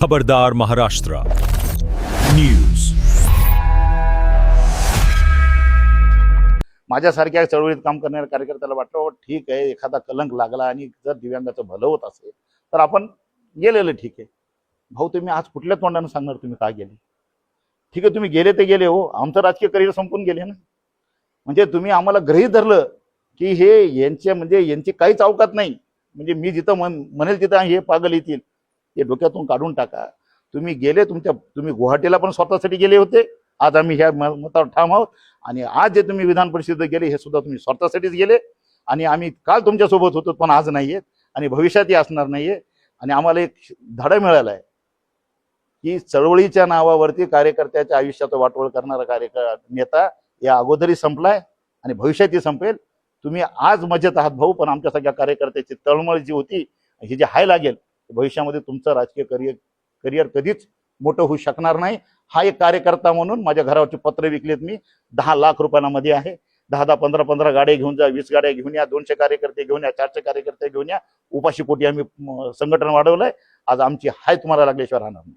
खबरदार महाराष्ट्र न्यूज। माझ्यासारख्या चळवळीत काम करणाऱ्या कार्यकर्त्याला वाटलं "हो, ठीक आहे, एखादा कलंक लागला आणि जर दिव्यांगाचं भलं होत असेल तर आपण गेलेलं ठीक आहे। भाऊ, तुम्ही आज कुठल्या तोंडाने सांगणार तुम्ही का गेले? ठीक आहे, तुम्ही गेले ते गेले हो, आमचं राजकीय करिअर संपून गेले ना। म्हणजे तुम्ही आम्हाला गृहीत धरलं की हे यांची काहीच अवकात नाही, म्हणजे मी जिथं म्हणेल तिथं हे पागल येतील, हे डोक्यातून काढून टाका। तुम्ही गेले, तुम्ही गुवाहाटीला पण स्वतःसाठी गेले होते, आज आम्ही ह्या मतावर ठाम आहोत। आणि आज जे तुम्ही विधान परिषदेत गेले हे सुद्धा तुम्ही स्वतःसाठीच गेले। आणि आम्ही काल तुमच्यासोबत होतो पण आज नाहीयेत आणि भविष्यातही असणार नाहीये। आणि आम्हाला एक धडा मिळाला आहे की चळवळीच्या नावावरती कार्यकर्त्याच्या आयुष्याचं वाटोळ करणारा नेता या अगोदरही संपलाय आणि भविष्यातही संपेल। तुम्ही आज मजेत आहात भाऊ, पण आमच्या सगळ्या कार्यकर्त्याची तळमळ जी होती, ही जी हाय लागेल, भविष्यामध्ये तुमचं राजकीय करिअर कधीच मोठं होऊ शकणार नाही। हा एक कार्यकर्ता म्हणून माझ्या घरावरचे पत्र विकलेत मी 10 लाख रुपयांमध्ये आहे। 10 15 गाड्या घेऊन जा, 20 गाड्या घेऊन या, 200 कार्यकर्ते घेऊन या, 400 कार्यकर्ते घेऊन या। उपाशी पोटी आम्ही संघटन वाढवलंय। आज आमची हाय तुम्हाला लागल्याशिवाय राहणार नाही।